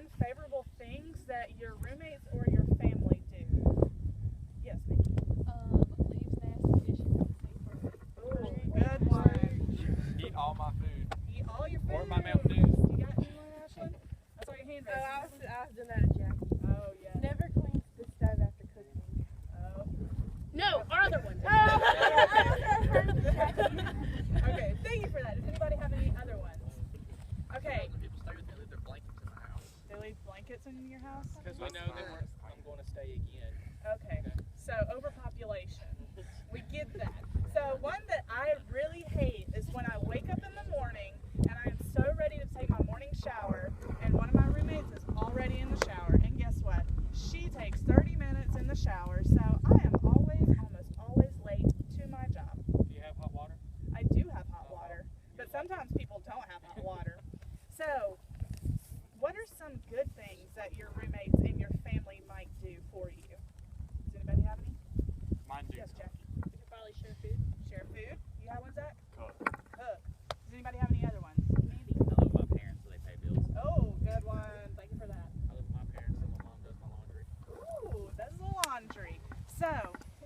unfavorable things that your roommates or your family do? Yes, Nikki. Leaves nasty dishes on the paper. Ooh, good one. Eat all my food. Eat all your food. Or my Mountain Dews. You got anyone, Ashlyn? I saw your hand Oh, raised. I was doing that at Jackie. Oh, yeah. Never cleans the stove after cooking. Oh. No, our other one. Okay, thank you for that. Does anybody have any other ones? Okay. People stay with me, leave their blankets in the house. They leave blankets in your house? Because we know that I'm going to stay again. Okay, so overpopulation. We get that. So one that I really hate is when I wake up in the morning and I am so ready to take my morning shower and one of my roommates is already in the shower, and guess what? She takes 30 minutes in the shower, so I am almost always late to my job. Do you have hot water? I do have hot water, but sometimes people don't have hot water. So what are some good things that your roommates and your family might do for you? Does anybody have any? Mine do. Yes, Jackie. We could probably share food. Share food. You have one, Zach? Cook. Cook. Does anybody have any other ones? Mandy. I live with my parents, so they pay bills. Oh, good one. Thank you for that. I live with my parents, so my mom does my laundry. Ooh, that's the laundry. So,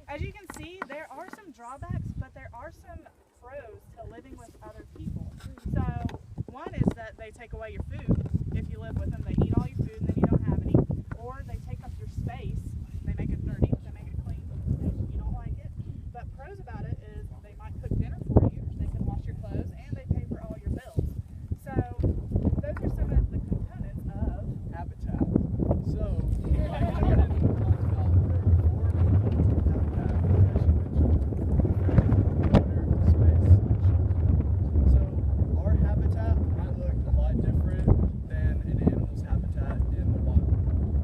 as you can see, there are some drawbacks, but there are some pros to living with other people. So, one is that they take away your food. If you live with them, they eat all your food and then you don't have any. Or they take up your space. They make it dirty, they make it clean if you don't like it. But pros about it is they might cook dinner for you, they can wash your clothes, and they pay for all your bills. So, those are some of the components of habitat. So, our habitat might look a lot different than an animal's habitat in the wild.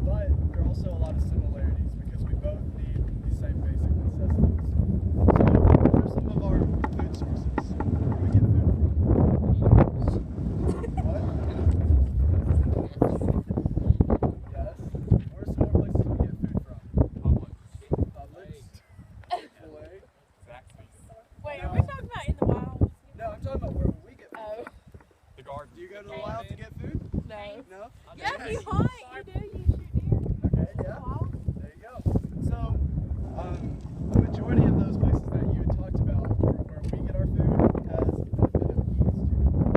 But there are also a lot of similarities because we both need the same basic necessities. So, what are some of our food sources? Where do we get food from? What? Yes. Where are some more places we get food from? Publix. Publix. Filet. Zaxby's. Wait, are we talking about in the wild? No, I'm talking about where we get food. Oh. The garden. Do you go to the wild to get food? No. No? Yeah, if you hunt, you do. You shoot deer. Okay, yeah. There you go. So, the majority of those places that you had talked about are where we get our food has a bit of ease to it.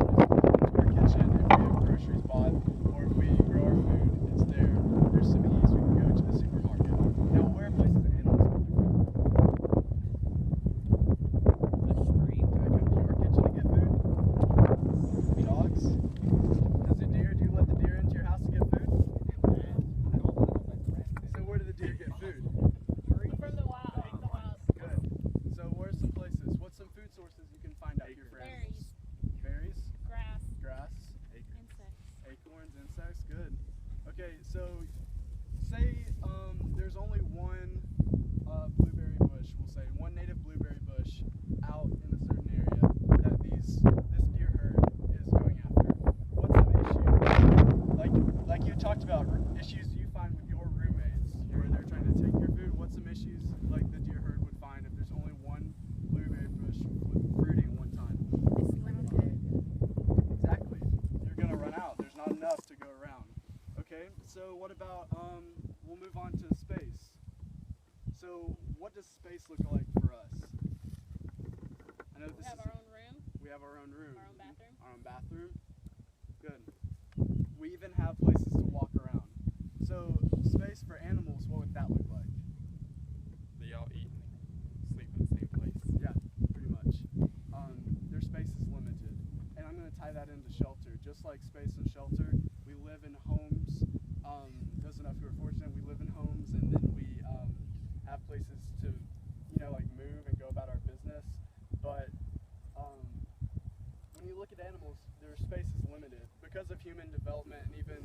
Just go into our kitchen if we have groceries bought, or if we grow our food, it's there. There's some ease. We can go to the supermarket. Now, where are places that animals get their food? The street. Do they come to your kitchen to get food? Dogs? Does a deer, do you let the deer into your house to get food? So where do the deer get food? From the wild. The wild. Good. So where's some places? What's some food sources you can find out here for animals? Berries. Berries? Grass. Grass? Insects. Acorns? Insects? Good. Okay, so say there's only one blueberry bush, we'll say, one native blueberry bush out in a certain area that this deer herd is going after. What's some issue? Like you talked about, issues you find with your roommates where they're trying to take your food. What's some issues like the deer herd would find if there's only one blueberry bush fruiting at one time? It's limited. Exactly. You're gonna run out. There's not enough to go around. Okay, so what about we'll move on to space. So what does space look like for us? I know We this have is our own room. we have our own room. Our own bathroom. Our own bathroom. Good. We even have places to walk around. So space for animals, what would that look like? They all eat and sleep in the same place. Yeah, pretty much. Their space is limited. And I'm going to tie that into shelter. Just like space and shelter, we live in homes. Those enough who are fortunate, we live in homes and then we have places to, like move and go about our business. But when you look at animals, their space is limited. Because of human development and even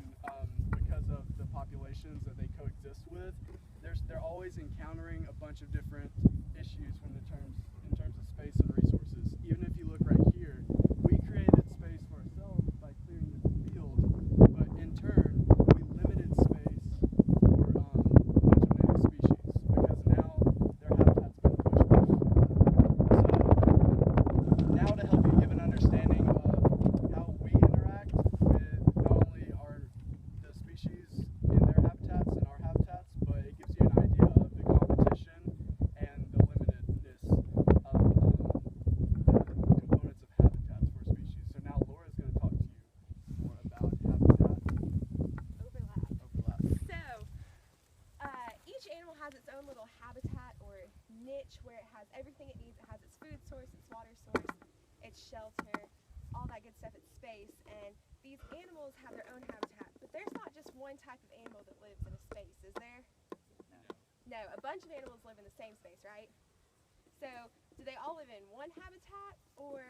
because of the populations that they coexist with, they're always encountering a bunch of different issues in terms of space and resources. Even if you look right here, we created space for ourselves by clearing this field, but in turn, we limited space for a bunch of native species because now their habitat's been pushed back. So now to help you give an understanding of how we interact with not only the species niche where it has everything it needs. It has its food source, its water source, its shelter, all that good stuff, its space. And these animals have their own habitat. But there's not just one type of animal that lives in a space, is there? No, a bunch of animals live in the same space, right? So do they all live in one habitat, or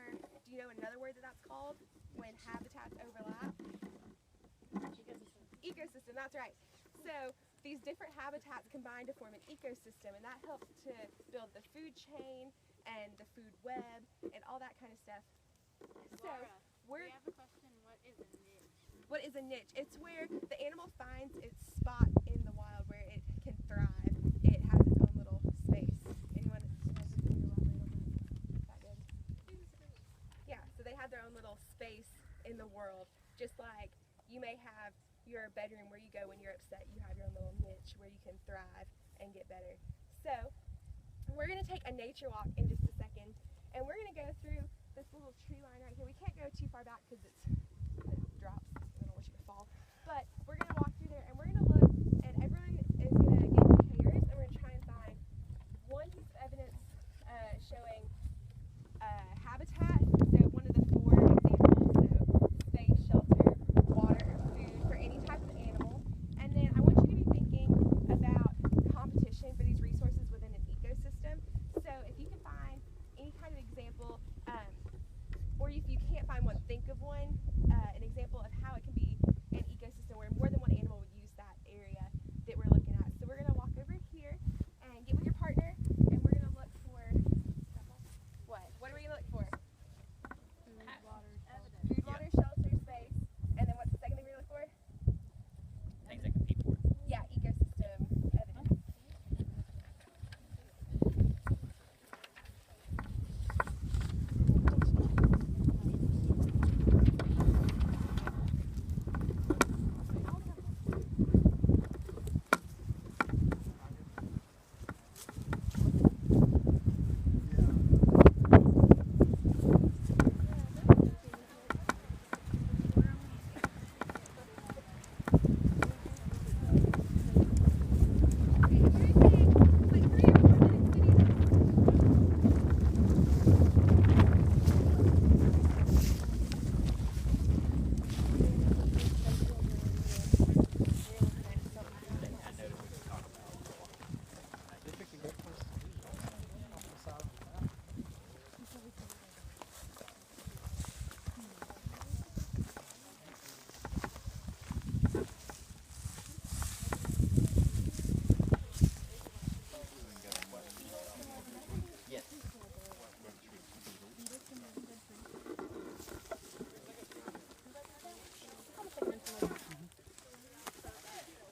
do you know another word that that's called when habitats overlap? Ecosystem, that's right. So these different habitats combine to form an ecosystem, and that helps to build the food chain and the food web and all that kind of stuff. So We have a question. What is a niche? what is a niche? It's where the animal finds its spot in the wild where it can thrive. It has its own little space. Anyone has anything to elaborate on that? That good? Yeah, so they have their own little space in the world, just like you may have your bedroom where you go when you're upset. You have your own little niche where you can thrive and get better. So we're going to take a nature walk in just a second, and we're going to go through this little tree line right here. We can't go too far back because it drops and I don't want you to fall. But we're going to walk through there, and we're going to look, and everyone is going to get pairs, and we're going to try and find one piece of evidence showing habitat. So one of the four examples, so space, shelter, water, or food for any type of animal. And then I want you to be thinking about competition for these resources within an ecosystem. So if you can find any kind of example, or if you can't find one, think of one, an example of how it can be an ecosystem where more than one animal would use that area that we're looking at. So we're going to walk over here and get with your partner, and we're going to look for what? What are we going to look for? Food, water, shelter, space, and then what's the second thing we're going to look for? Things that compete for it. Yeah, ecosystem evidence.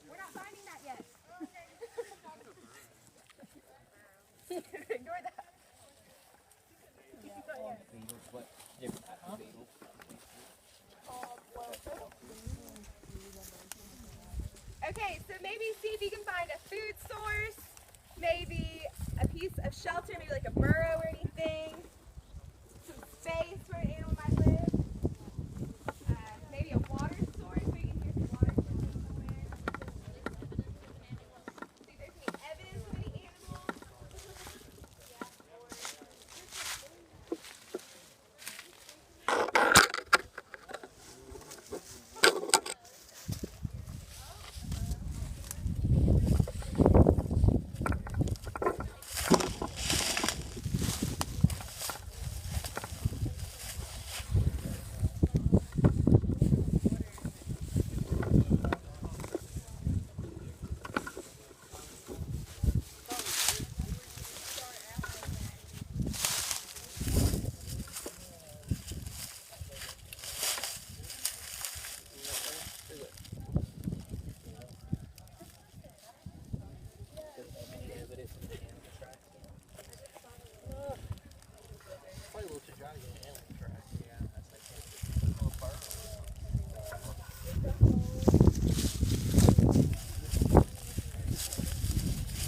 We're not finding that yet. Ignore that. What different types of beetles? Okay, so maybe see if you can find a food source, maybe a piece of shelter, maybe like a burrow or anything, some space where an animal might live, maybe a water source where you can hear some water source somewhere. See if there's any evidence of any animals.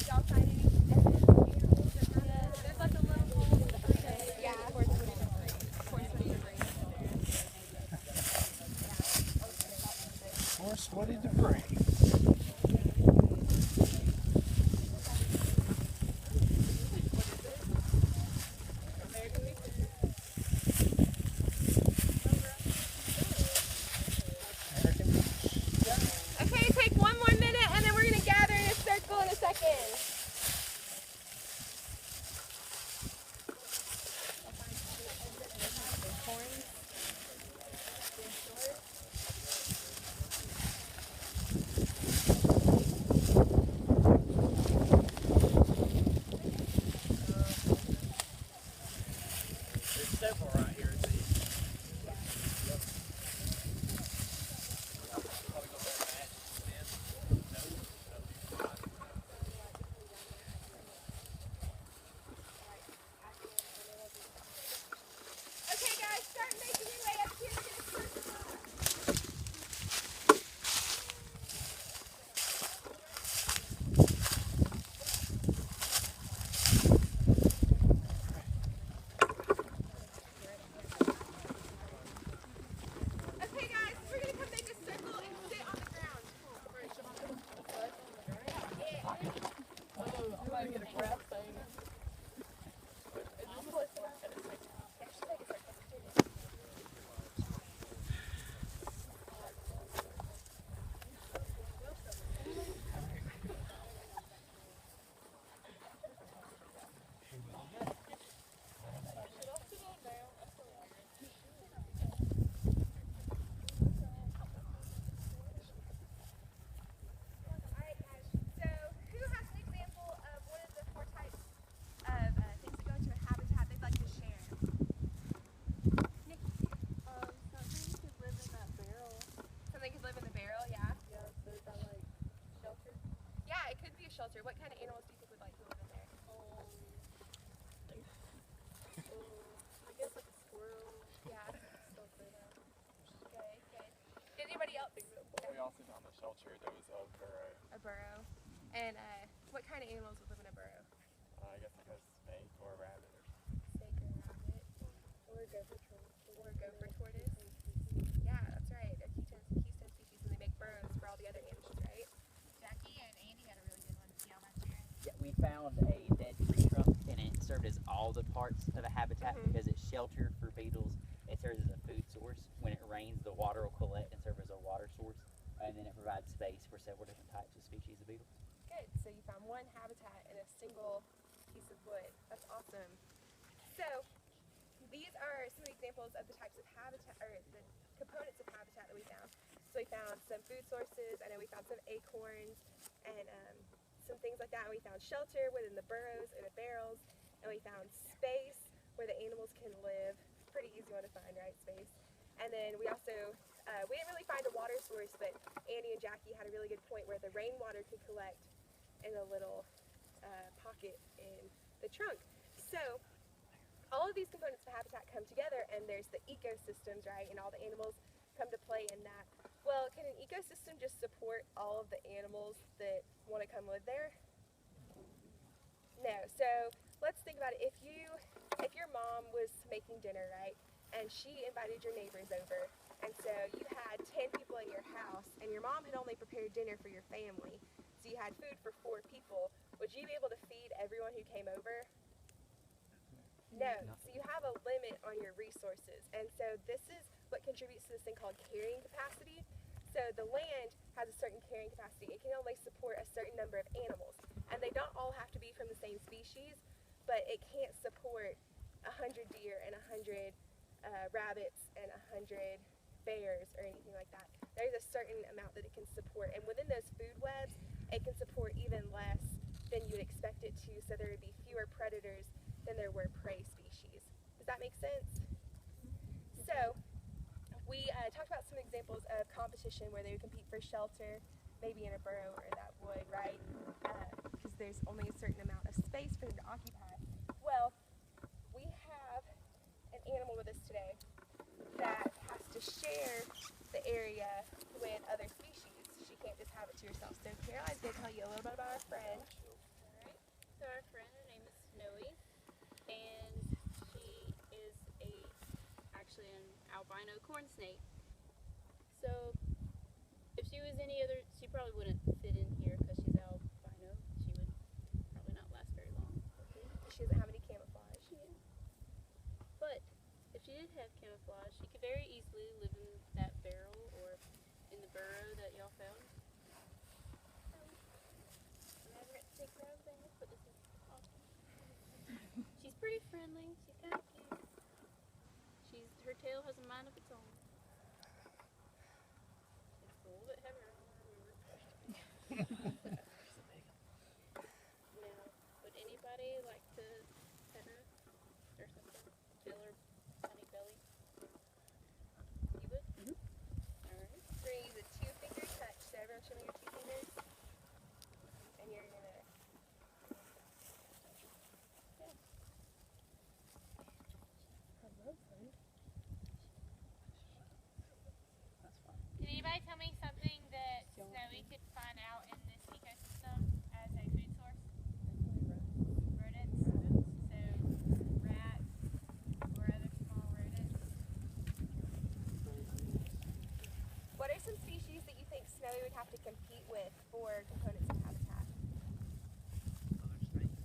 Y'all find any evidence of animals that run it? There's like a little hole. Yeah, horse debris. Horse-footed debris. Alright guys, so who has an example of one of the four types of things that go into a habitat they'd like to share? Nikki. Something could live in that barrel. Something could live in the barrel, yeah? Yeah, so is that like shelter? Yeah, it could be a shelter. What kind of animals do you think would like to live in there? I guess like a squirrel. Yeah. Stuff like that. Good, good. Did anybody else? We also found a shelter that was a burrow. A burrow. And what kind of animals would live in a burrow? I guess like a snake or a rabbit or Snake or rabbit. Or gopher tortoise. Or gopher tortoise. Yeah, that's right. They're keystone species and they make burrows for all the other animals, right? Jackie and Andy had a really good one. Y'all mind sharing? Yeah, we found a dead tree trunk and it served as all the parts of a habitat Mhm. because it's shelter for beetles. It serves as a food source. When it rains, the water will collect and serve as a water source. And then it provides space for several different types of species of beetles. Good. So you found one habitat in a single piece of wood. That's awesome. So these are some examples of the types of habitat, or the components of habitat that we found. So we found some food sources. I know we found some acorns and some things like that. And we found shelter within the burrows or the barrels. And we found space where the animals can live. Pretty easy one to find, right? Space. And then we also, we didn't really find a water source, but Andy and Jackie had a really good point where the rainwater could collect in a little pocket in the trunk. So all of these components of the habitat come together and there's the ecosystems, right? And all the animals come to play in that. Well, can an ecosystem just support all of the animals that want to come live there? No. So let's think about it. If your mom was making dinner, right? And she invited your neighbors over. And so you had 10 people at your house and your mom had only prepared dinner for your family. So you had food for 4 people. Would you be able to feed everyone who came over? No. So you have a limit on your resources. And so this is what contributes to this thing called carrying capacity. So the land has a certain carrying capacity. It can only support a certain number of animals. And they don't all have to be from the same species, but it can't support 100 deer and 100 rabbits and 100 bears or anything like that. There's a certain amount that it can support. And within those food webs, it can support even less than you would expect it to. So there would be fewer predators than there were prey species. Does that make sense? So we talked about some examples of competition where they would compete for shelter, maybe in a burrow or that wood, right? Because there's only a certain amount of space for them to occupy. Well, we have an animal with us today that has to share the area with other species. She can't just have it to herself. So Caroline's going to tell you a little bit about our friend. Alright. So our friend, her name is Snowy. And she is actually an albino corn snake. So if she was any other, she probably wouldn't fit in here because she's albino. She would probably not last very long. She doesn't have any camouflage. But if she did have camouflage, she could very easily live in that barrel or in the burrow that y'all found. I'm never going to take her out there, but this is awesome. She's pretty friendly. She's kind of cute. Her tail has a mind of its own. It's a little bit heavier. Now, would anybody like to pet her or something? Feel her funny belly? You would? Alright. We're going to use a 2-finger touch. So everyone show me your 2 fingers. And you're going to... Can anybody tell me something that Snowy could find out in this ecosystem as a food source? Rodents. So rats or other small rodents. What are some species that you think Snowy would have to compete with for components of habitat? Other snakes.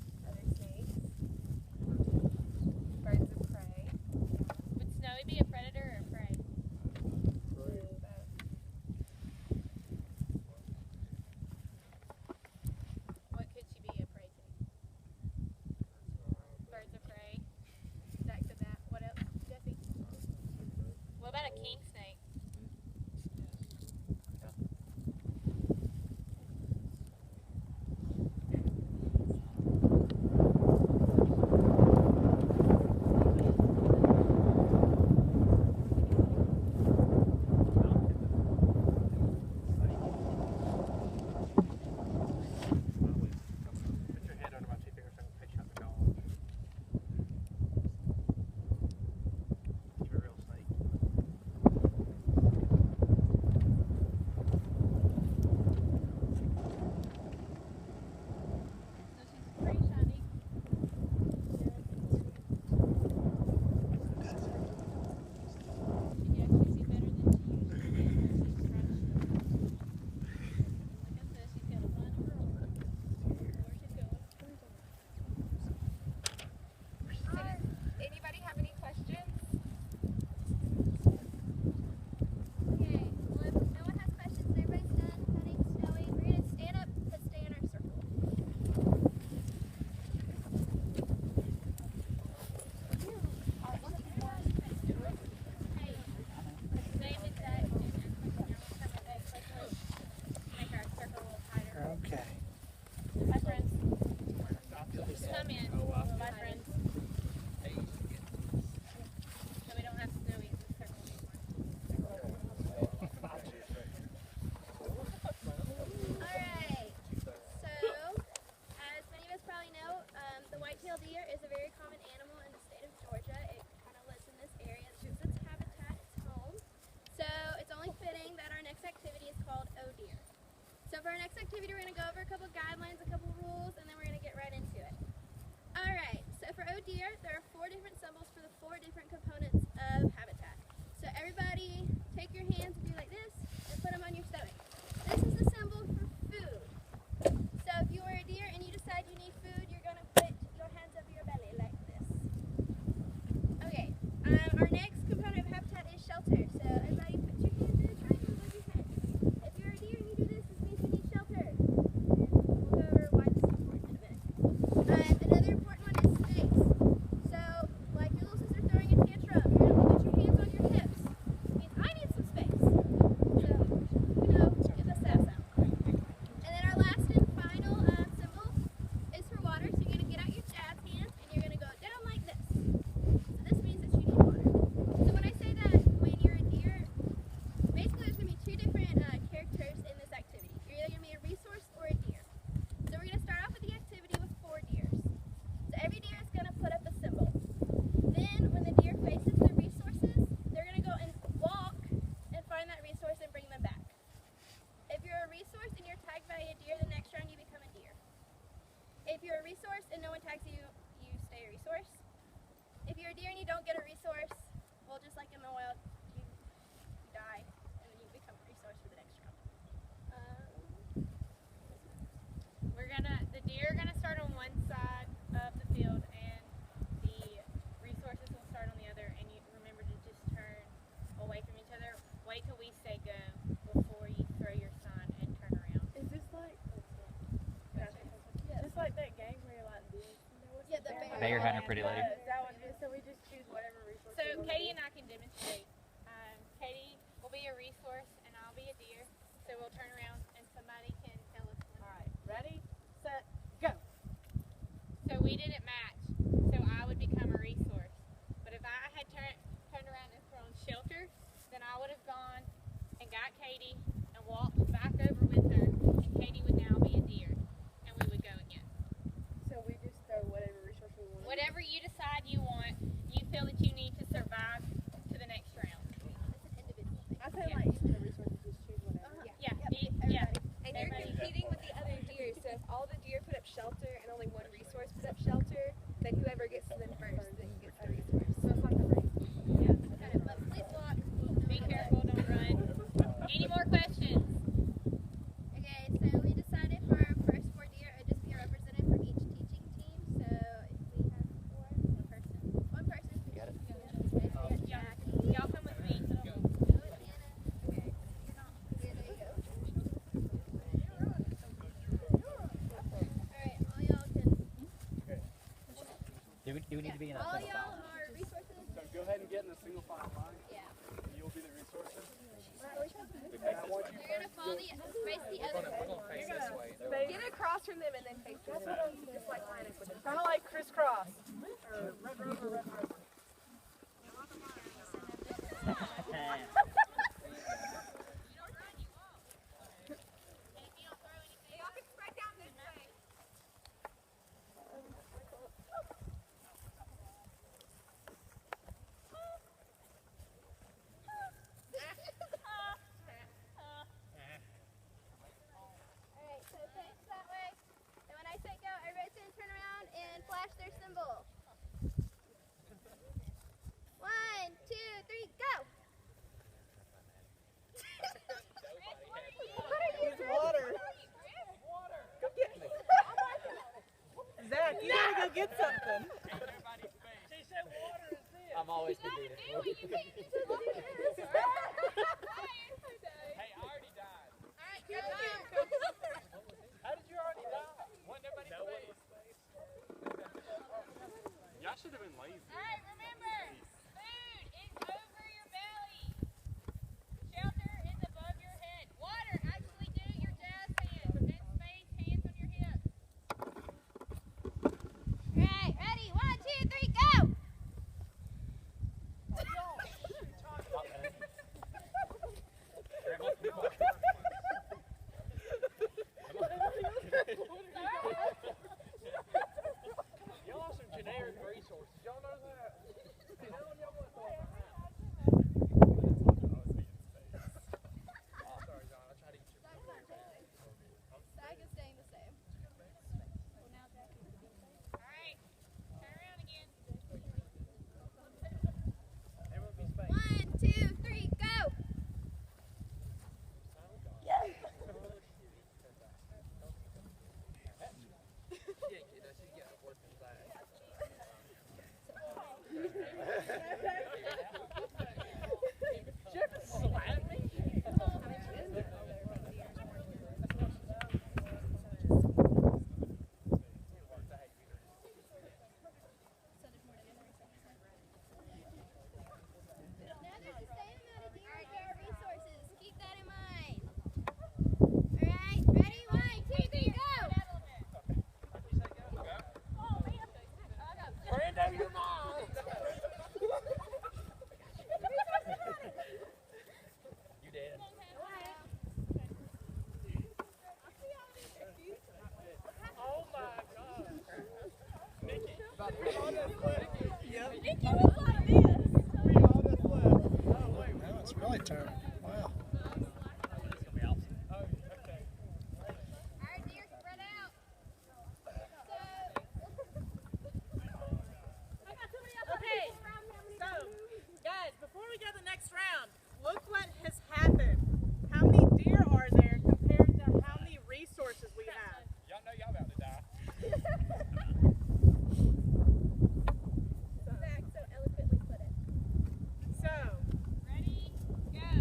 next activity we're going to go over a couple guidelines, a couple rules, and then we're going to get right into it. Alright, so for O deer, there are 4 different symbols for the 4 different components of habitat. So everybody take your hands and do like this and put them on your stomach. This is the symbol for food. So if you are a deer and you decide you need food, you're going to put your hands over your belly like this. Okay, our next component of habitat is shelter. So everybody put your hands in a triangle above your head. If you're a deer and you do this, this means you need shelter. And we'll go over why this is important in a minute. Another important one is space. So, like your little sister throwing a tantrum, you're going to put your hands on your hips. It means I need some space. So, get the sass out. And then our last and final symbol is for water. So you're going to get out your jazz hands and you're going to go down like this. So this means that you need water. So when I say that when you're a deer, basically there's going to be 2 different characters in this activity. You're either going to be a resource or a deer. So we're going to start off with the activity with 4 deers. So every deer is going to put up a symbol. Then when the deer faces the resources, they're going to go and walk and find that resource and bring them back. If you're a resource and you're tagged by a deer, the next round you become a deer. If you're a resource and no one tags you, you stay a resource. If you're a deer and you don't get a resource, well, just like in the wild, you die and then you become a resource for the next round. The deer are gonna start on one side of the field and the resources will start on the other, and you remember to just turn away from each other. Wait till we say go before you throw your sign and turn around. Is this like, just like that game where you're like this? Yeah, the bear. Bear hunter, pretty lady. Is that what it is? So we just choose whatever resource. So Katie and I can demonstrate. Katie will be a resource and I'll be a deer. So we'll turn around and somebody can tell us when. Alright, ready, set, go. So we didn't match. So I would become a resource. But if I had turned around and thrown shelter, then I would have gone and got Katie and walked back over with her, and Katie would now be a deer, and we would go again. So we just throw whatever resource we want. Whatever you decide you want, you feel that you need to survive to the next round. I feel like each of the resources just choose whatever. Yeah, Everybody. yeah. And you're Everybody. competing with the other deer. So if all the deer put up shelter and only one resource put up shelter, then whoever gets to them first, then gets the resource. So it's like a race. Okay, but please walk. Be careful, don't run. Any more questions? Okay, so we decided for our first 4 deer, it would just be a representative for each teaching team. So if we have 4, one person. You got it. Okay, so we got Jack. Y'all come with me. Oh, it's Anna. Okay. Yeah, there you go. Alright, all y'all can. Do we need to be in a All single y'all file? are resources. So go ahead and get in a single file line. Yeah. You'll be the resources. They're gonna follow face the other way. Get across from them and then face them. Just like line up with them. Kind of like crisscross. Or red rover, red rover. Y'all can spread down this way. Alright, so face that way. And when I say go, everybody's gonna turn around and flash their symbol. 1, 2, 3, go! What are you doing? Water. Go get it. Zach, you gotta go get something. I'm always competing. Hey, I already died. Alright, go back. How did you already die? Wasn't nobody space? Y'all should have been lazy. Alright, remember, food is over your belly. Shelter is above your head. Water, actually do your jazz hands. And space, hands on your hips. Alright, ready? 1, 2, 3, go! Now it's really turning. Wow. Alright, deer, spread out. Okay, so guys, before we go to the next round, look what has happened. How many deer are there compared to how many resources we have? Y'all know y'all about to die. Zach so eloquently put it. So, Ready, go.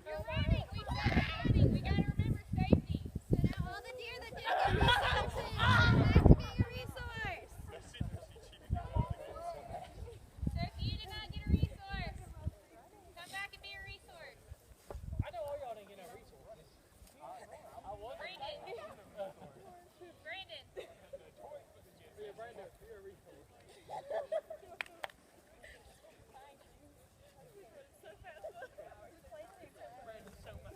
You're running. We said running. We gotta remember safety. So now all the deer that didn't get resources come back to being a resource. So if you did not get a resource, come back and be a resource. I know all y'all didn't get no resource. Brandon. Brandon. Yeah, Brandon, you're a resource. Brandon's so much.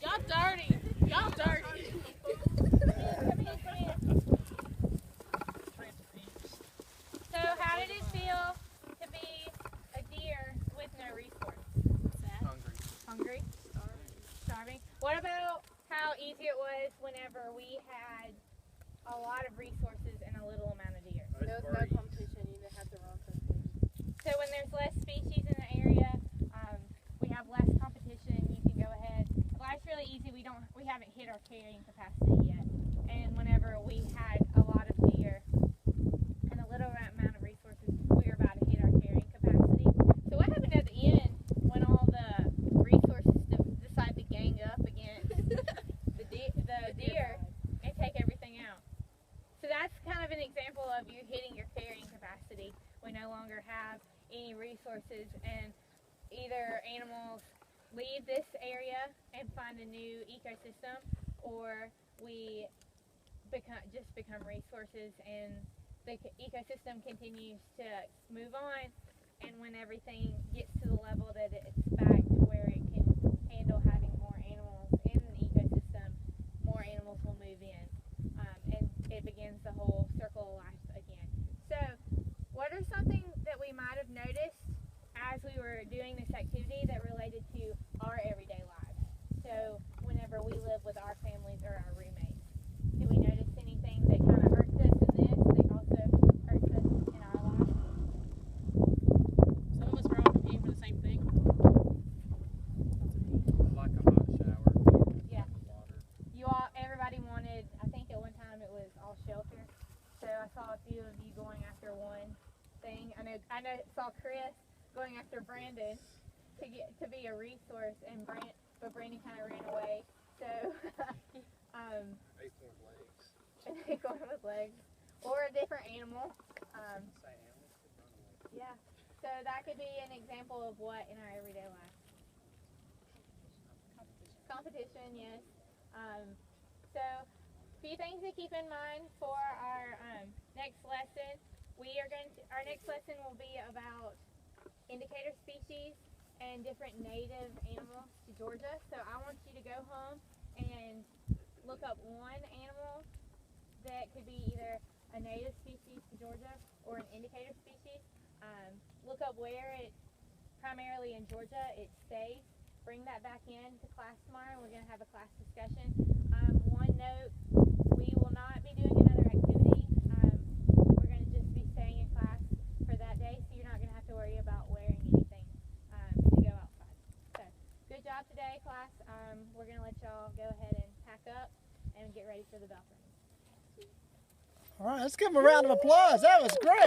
y'all dirty. Y'all dirty. So how did it feel to be a deer with no resource? Hungry. Hungry? Starving. What about how easy it was whenever we had a lot of resources and a little amount of deer? No competition. You didn't have to run for food. So when there's less species in the area, we have less competition. You can go ahead. Life's really easy. We haven't hit our carrying capacity yet. And whenever we had a lot of deer and a little amount of resources, we were about to hit our carrying capacity. So what happened at the end when all the resources decide to gang up against the deer and take everything out? So that's kind of an example of you hitting your carrying capacity. We no longer have any resources, and either animals leave this area and find a new ecosystem, or we become resources and the ecosystem continues to move on, and when everything gets to the level that it's back to where it can handle having more animals in the ecosystem, more animals will move in, and it begins the whole circle of life again. So what are something that we might have noticed as we were doing this activity that related to our everyday lives? So whenever we live with our families or our roommates, did we notice anything that kind of irks us in this that also irks us in our lives? Some of us were all competing for the same thing. Like a hot shower. Yeah. Water. Everybody wanted, I think at one time it was all shelter. So I saw a few of you going after one thing. I saw Chris going after Brandon to be a resource, but Brandon kind of ran away. So, Acorn legs. an acorn with legs, or a different animal. Say animals could run away. Yeah. So that could be an example of what in our everyday life. Competition, yes. So, a few things to keep in mind for our next lesson. Our next lesson will be about indicator species and different native animals to Georgia. So I want you to go home and look up one animal that could be either a native species to Georgia or an indicator species. Look up where it, primarily in Georgia, it stays. Bring that back in to class tomorrow. We're going to have a class discussion. One note, we will not be doing another activity. We're going to just be staying in class for that day, so you're not going to have to worry Okay, class. We're gonna let y'all go ahead and pack up and get ready for the bell ring. All right, let's give him a round of applause. That was great.